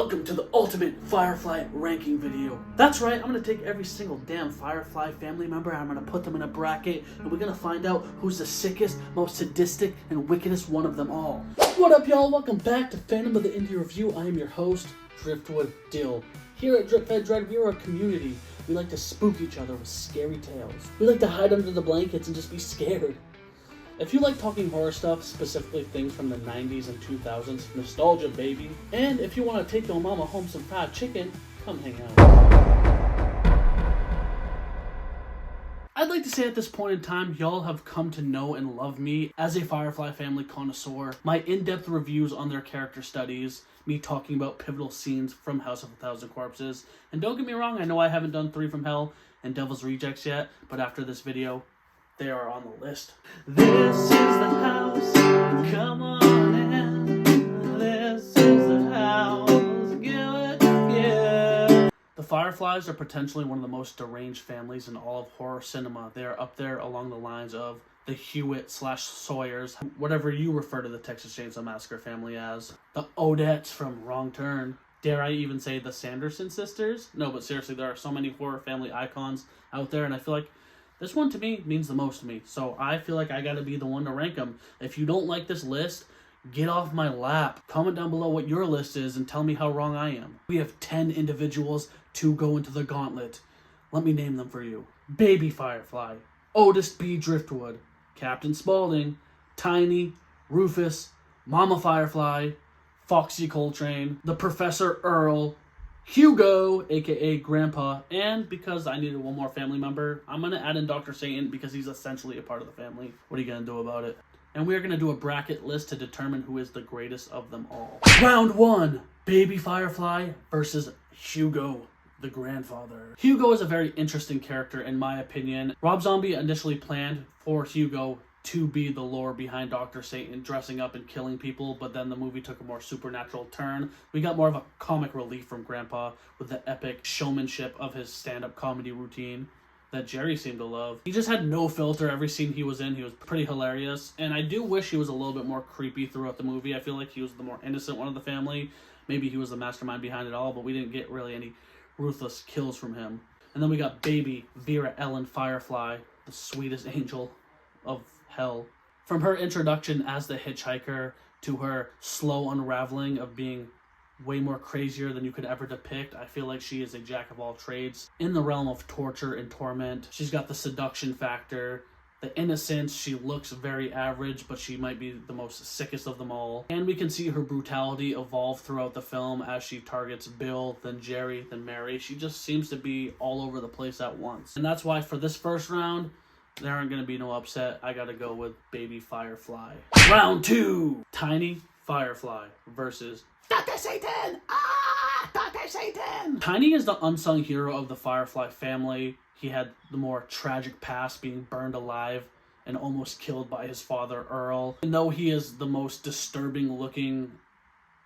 Welcome to the ultimate Firefly ranking video. That's right, I'm gonna take every single damn Firefly family member and I'm gonna put them in a bracket and we're gonna find out who's the sickest, most sadistic, and wickedest one of them all. What up, y'all? Welcome back to Phantom of the Indie Review. I am your host, Driftwood Dill. Here at Driphead Dread, we are a community. We like to spook each other with scary tales. We like to hide under the blankets and just be scared. If you like talking horror stuff, specifically things from the 90s and 2000s, nostalgia baby, and if you want to take your mama home some fried chicken, come hang out. I'd like to say at this point in time, y'all have come to know and love me as a Firefly family connoisseur, my in-depth reviews on their character studies, me talking about pivotal scenes from House of a Thousand Corpses, and don't get me wrong, I know I haven't done 3 from Hell and Devil's Rejects yet, but after this video, they are on the list. This is the house, come on in. This is the house, give it, yeah. The Fireflies are potentially one of the most deranged families in all of horror cinema. They are up there along the lines of the Hewitt/Sawyers, whatever you refer to the Texas Chainsaw Massacre family as. The Odettes from Wrong Turn. Dare I even say the Sanderson sisters? No, but seriously, there are so many horror family icons out there, and I feel like this one, to me, means the most to me. So I feel like I gotta be the one to rank them. If you don't like this list, get off my lap. Comment down below what your list is and tell me how wrong I am. We have 10 individuals to go into the gauntlet. Let me name them for you. Baby Firefly, Otis B. Driftwood, Captain Spaulding, Tiny, Rufus, Mama Firefly, Foxy Coltrane, the Professor Earl, Hugo, aka Grandpa, and because I needed one more family member, I'm going to add in Dr. Satan because he's essentially a part of the family. What are you going to do about it? And we are going to do a bracket list to determine who is the greatest of them all. Round 1, Baby Firefly versus Hugo, the grandfather. Hugo is a very interesting character in my opinion. Rob Zombie initially planned for Hugo to be the lore behind Dr. Satan dressing up and killing people, but then the movie took a more supernatural turn. We got more of a comic relief from Grandpa with the epic showmanship of his stand-up comedy routine that Jerry seemed to love. He just had no filter. Every scene he was in, he was pretty hilarious, and I do wish he was a little bit more creepy throughout the movie. I feel like he was the more innocent one of the family. Maybe he was the mastermind behind it all, but we didn't get really any ruthless kills from him. And then we got Baby Vera Ellen Firefly, the sweetest angel of hell. From her introduction as the hitchhiker to her slow unraveling of being way more crazier than you could ever depict, I feel like she is a jack of all trades in the realm of torture and torment. She's got the seduction factor, the innocence. She looks very average, but she might be the most sickest of them all. And we can see her brutality evolve throughout the film as she targets Bill, then Jerry, then Mary. She just seems to be all over the place at once. And that's why for this first round, there aren't going to be no upset. I got to go with Baby Firefly. Round 2, Tiny Firefly versus Dr. Satan! Dr. Satan! Tiny is the unsung hero of the Firefly family. He had the more tragic past, being burned alive and almost killed by his father, Earl. And though he is the most disturbing looking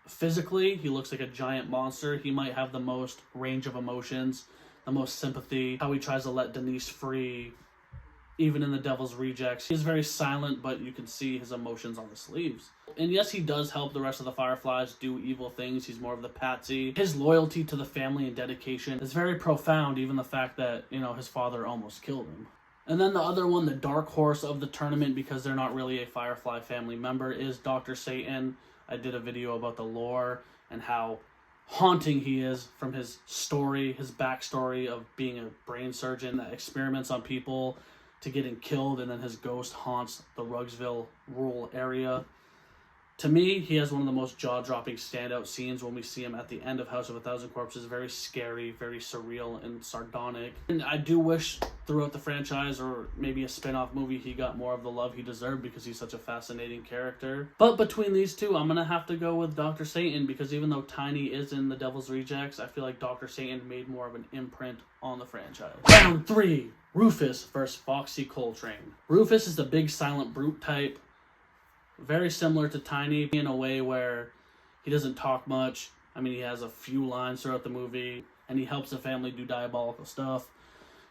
physically, he looks like a giant monster, he might have the most range of emotions, the most sympathy, how he tries to let Denise free, even in the Devil's Rejects. He's very silent, but you can see his emotions on the sleeves. And yes, he does help the rest of the Fireflies do evil things. He's more of the patsy. His loyalty to the family and dedication is very profound, even the fact that, you know, his father almost killed him. And then the other one, the dark horse of the tournament, because they're not really a Firefly family member, is Dr. Satan. I did a video about the lore and how haunting he is from his story, his backstory of being a brain surgeon that experiments on people to getting killed, and then his ghost haunts the Rugsville rural area. To me, he has one of the most jaw-dropping standout scenes when we see him at the end of House of a Thousand Corpses. Very scary, very surreal, and sardonic. And I do wish throughout the franchise, or maybe a spin-off movie, he got more of the love he deserved because he's such a fascinating character. But between these two, I'm going to have to go with Dr. Satan, because even though Tiny is in the Devil's Rejects, I feel like Dr. Satan made more of an imprint on the franchise. Round 3. Rufus versus Foxy Coltrane. Rufus is the big silent brute type, very similar to Tiny in a way where he doesn't talk much. I mean, he has a few lines throughout the movie, and he helps the family do diabolical stuff.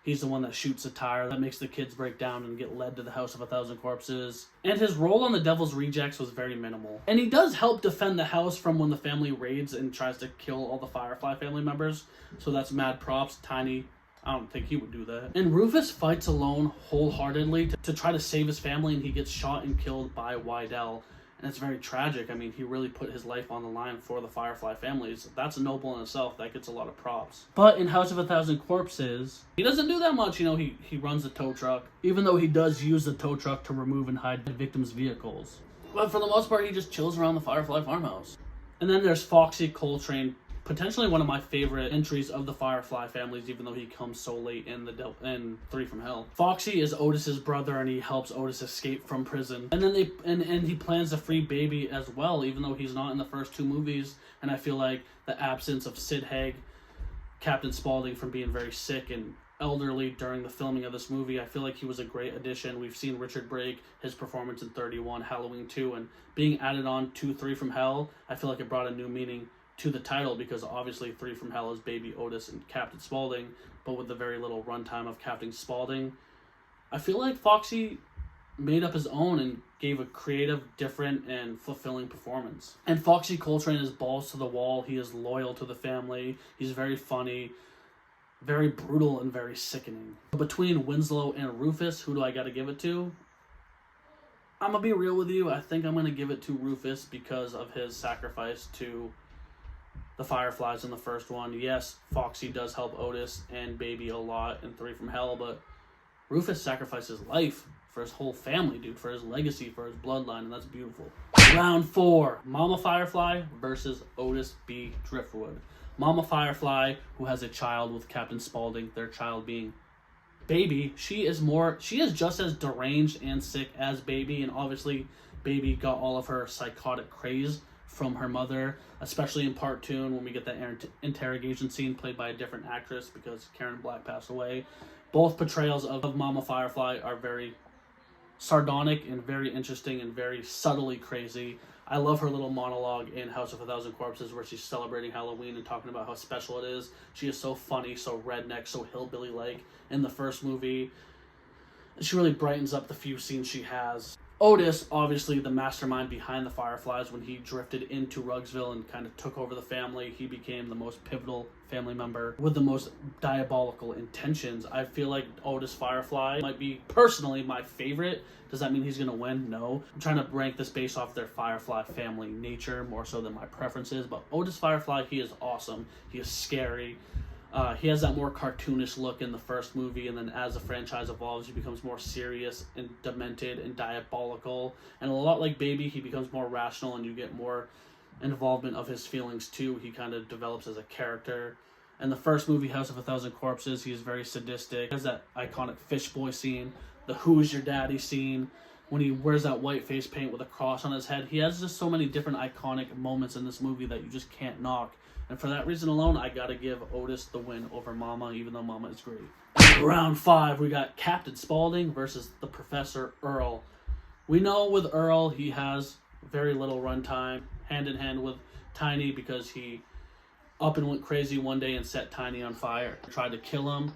He's the one that shoots the tire that makes the kids break down and get led to the House of a Thousand Corpses. And his role on the Devil's Rejects was very minimal. And he does help defend the house from when the family raids and tries to kill all the Firefly family members. So that's mad props. Tiny, I don't think he would do that. And Rufus fights alone wholeheartedly to try to save his family, and he gets shot and killed by Wydell. And it's very tragic. I mean, he really put his life on the line for the Firefly families. That's noble in itself. That gets a lot of props. But in House of a Thousand Corpses, he doesn't do that much. You know, he runs the tow truck, even though he does use the tow truck to remove and hide victims' vehicles. But for the most part, he just chills around the Firefly farmhouse. And then there's Foxy Coltrane, potentially one of my favorite entries of the Firefly families, even though he comes so late in Three from Hell. Foxy is Otis's brother, and he helps Otis escape from prison. And then he plans to free Baby as well, even though he's not in the first two movies. And I feel like the absence of Sid Haig, Captain Spaulding, from being very sick and elderly during the filming of this movie, I feel like he was a great addition. We've seen Richard Brake, his performance in 31, Halloween 2, and being added on to Three from Hell, I feel like it brought a new meaning to the title, because obviously Three from Hell is Baby, Otis, and Captain Spaulding, but with the very little runtime of Captain Spaulding. I feel like Foxy made up his own and gave a creative, different, and fulfilling performance. And Foxy Coltrane is balls to the wall. He is loyal to the family. He's very funny, very brutal, and very sickening. Between Winslow and Rufus, who do I gotta give it to? I'm gonna be real with you. I think I'm gonna give it to Rufus because of his sacrifice to the Fireflies in the first one. Yes, Foxy does help Otis and Baby a lot in Three from Hell, but Rufus sacrificed his life for his whole family, dude, for his legacy, for his bloodline, and that's beautiful. Round 4, Mama Firefly versus Otis B. Driftwood. Mama Firefly, who has a child with Captain Spaulding, their child being Baby, she is just as deranged and sick as Baby, and obviously Baby got all of her psychotic craze from her mother, especially in part 2 when we get that interrogation scene played by a different actress because Karen Black passed away. Both portrayals of Mama Firefly are very sardonic and very interesting and very subtly crazy. I love her little monologue in House of a Thousand Corpses where she's celebrating Halloween and talking about how special it is. She is so funny, so redneck, so hillbilly-like in the first movie. She really brightens up the few scenes she has. Otis, obviously the mastermind behind the Fireflies, when he drifted into Rugsville and kind of took over the family, he became the most pivotal family member with the most diabolical intentions. I feel like Otis Firefly might be personally my favorite. Does that mean he's going to win? No. I'm trying to rank this based off their Firefly family nature more so than my preferences, but Otis Firefly, he is awesome. He is scary. He has that more cartoonish look in the first movie, and then as the franchise evolves, he becomes more serious and demented and diabolical. And a lot like Baby, he becomes more rational, and you get more involvement of his feelings too. He kind of develops as a character. In the first movie, House of a Thousand Corpses, he is very sadistic. He has that iconic fish boy scene, the "Who's Your Daddy" scene, when he wears that white face paint with a cross on his head. He has just so many different iconic moments in this movie that you just can't knock. And for that reason alone, I gotta give Otis the win over Mama, even though Mama is great. Round 5, we got Captain Spaulding versus the Professor Earl. We know with Earl, he has very little runtime, hand in hand with Tiny, because he up and went crazy one day and set Tiny on fire, tried to kill him.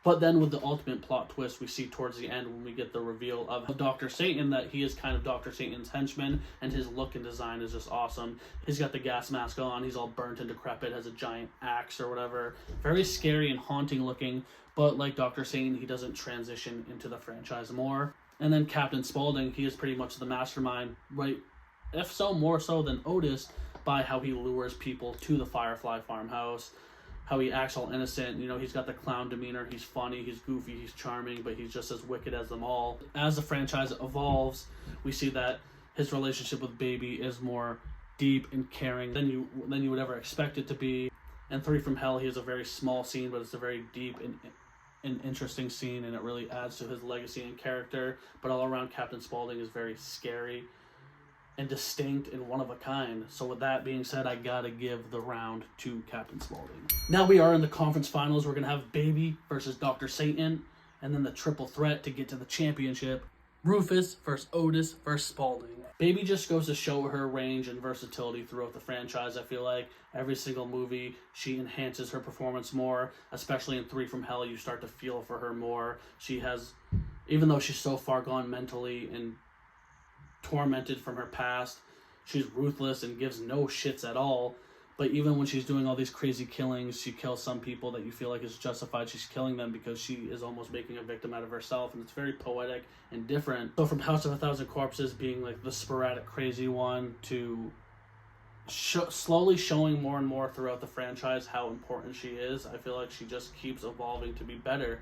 But then with the ultimate plot twist we see towards the end when we get the reveal of Dr. Satan, that he is kind of Dr. Satan's henchman, and his look and design is just awesome. He's got the gas mask on, he's all burnt and decrepit, has a giant axe or whatever. Very scary and haunting looking, but like Dr. Satan, he doesn't transition into the franchise more. And then Captain Spaulding, he is pretty much the mastermind, right? If so, more so than Otis, by how he lures people to the Firefly farmhouse. How he acts all innocent, you know, he's got the clown demeanor, he's funny, he's goofy, he's charming, but he's just as wicked as them all. As the franchise evolves, we see that his relationship with Baby is more deep and caring than you would ever expect it to be. And Three from Hell, he has a very small scene, but it's a very deep and interesting scene, and it really adds to his legacy and character. But all around, Captain Spaulding is very scary and distinct and one of a kind. So with that being said, I gotta give the round to Captain Spaulding. Now we are in the conference finals. We're gonna have Baby versus Dr. Satan, and then the triple threat to get to the championship. Rufus versus Otis versus Spaulding. Baby just goes to show her range and versatility throughout the franchise. I feel like every single movie, she enhances her performance more, especially in 3 from Hell, you start to feel for her more. She has, even though she's so far gone mentally and tormented from her past, she's ruthless and gives no shits at all. But even when she's doing all these crazy killings, she kills some people that you feel like is justified. She's killing them because she is almost making a victim out of herself, and it's very poetic and different. So from House of a Thousand Corpses being like the sporadic crazy one to slowly showing more and more throughout the franchise how important she is, I feel like she just keeps evolving to be better.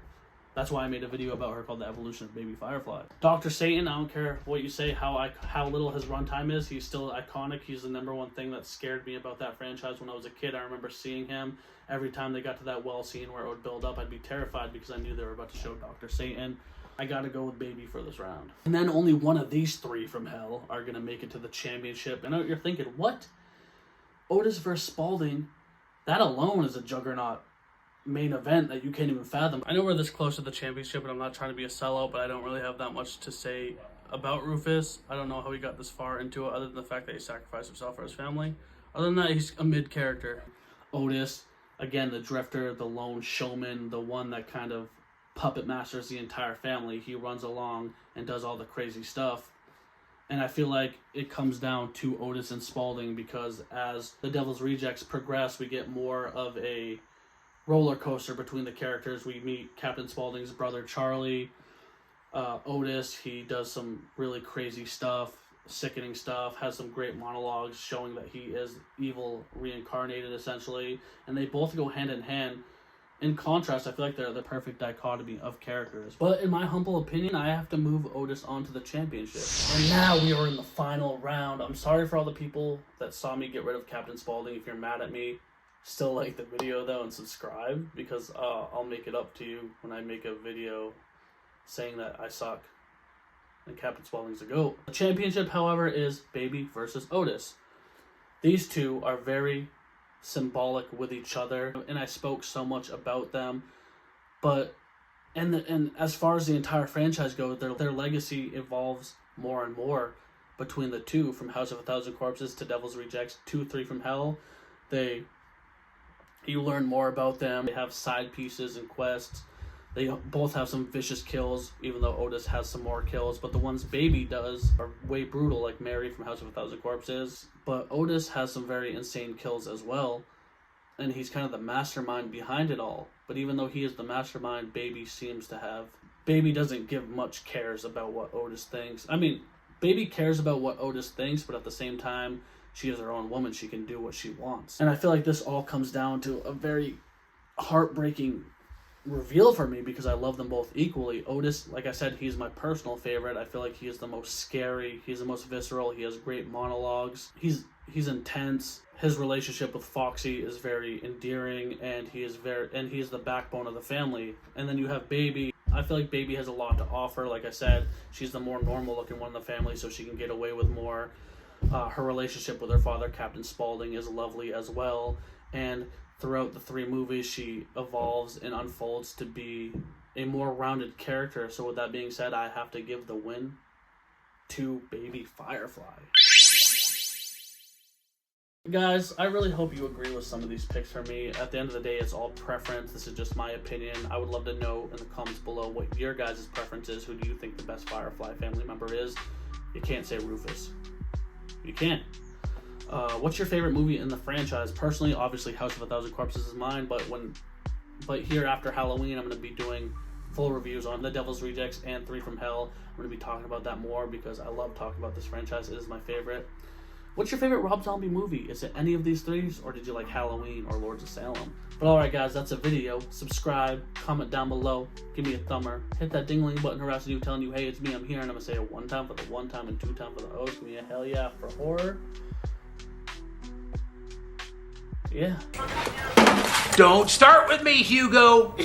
That's why I made a video about her called The Evolution of Baby Firefly. Dr. Satan, I don't care what you say, how little his runtime is, he's still iconic. He's the #1 thing that scared me about that franchise when I was a kid. I remember seeing him. Every time they got to that well scene where it would build up, I'd be terrified because I knew they were about to show Dr. Satan. I gotta go with Baby for this round. And then only one of these 3 from Hell are gonna make it to the championship. And you're thinking, what? Otis versus Spaulding? That alone is a juggernaut main event that you can't even fathom. I know we're this close to the championship, and I'm not trying to be a sellout, but I don't really have that much to say about Rufus. I don't know how he got this far into it, other than the fact that he sacrificed himself for his family. Other than that, he's a mid character. Otis, again, the drifter, the lone showman, the one that kind of puppet masters the entire family. He runs along and does all the crazy stuff. And I feel like it comes down to Otis and Spaulding, because as the Devil's Rejects progress, we get more of a roller coaster between the characters. We meet Captain Spaulding's brother Charlie. Otis, he does some really crazy stuff, sickening stuff, has some great monologues showing that he is evil reincarnated essentially, and they both go hand in hand. In contrast, I feel like they're the perfect dichotomy of characters. But in my humble opinion, I have to move Otis on to the championship. And now we are in the final round. I'm sorry for all the people that saw me get rid of Captain Spaulding. If you're mad at me, still like the video though and subscribe, because I'll make it up to you when I make a video saying that I suck and Captain Spaulding's a GOAT. The championship, however, is Baby versus Otis. These two are very symbolic with each other, and I spoke so much about them, but and as far as the entire franchise goes, their legacy evolves more and more between the two, from House of a Thousand Corpses to Devil's Rejects to 3 from Hell. You learn more about them. They have side pieces and quests. They both have some vicious kills, even though Otis has some more kills. But the ones Baby does are way brutal, like Mary from House of a Thousand Corpses. But Otis has some very insane kills as well. And he's kind of the mastermind behind it all. But even though he is the mastermind, Baby seems to have... Baby doesn't give much cares about what Otis thinks. I mean, Baby cares about what Otis thinks, but at the same time, she is her own woman. She can do what she wants. And I feel like this all comes down to a very heartbreaking reveal for me, because I love them both equally. Otis, like I said, he's my personal favorite. I feel like he is the most scary. He's the most visceral. He has great monologues. He's intense. His relationship with Foxy is very endearing, and he's the backbone of the family. And then you have Baby. I feel like Baby has a lot to offer. Like I said, she's the more normal looking one in the family, so she can get away with more. Her relationship with her father, Captain Spaulding, is lovely as well. And throughout the 3 movies, she evolves and unfolds to be a more rounded character. So with that being said, I have to give the win to Baby Firefly. Guys, I really hope you agree with some of these picks for me. At the end of the day, it's all preference. This is just my opinion. I would love to know in the comments below what your guys' preference is. Who do you think the best Firefly family member is? You can't say Rufus. You can't. What's your favorite movie in the franchise? Personally, obviously, House of a Thousand Corpses is mine, but here after Halloween, I'm going to be doing full reviews on The Devil's Rejects and 3 from Hell. I'm going to be talking about that more because I love talking about this franchise. It is my favorite. What's your favorite Rob Zombie movie? Is it any of these 3, or did you like Halloween or Lords of Salem? But alright guys, that's a video. Subscribe, comment down below, give me a thumber, hit that ding-a-ling button harassing you, telling you, hey, it's me, I'm here, and I'm going to say it 1 time for the 1 time and 2 time for the O's. Give me a hell yeah for horror. Yeah. Don't start with me, Hugo!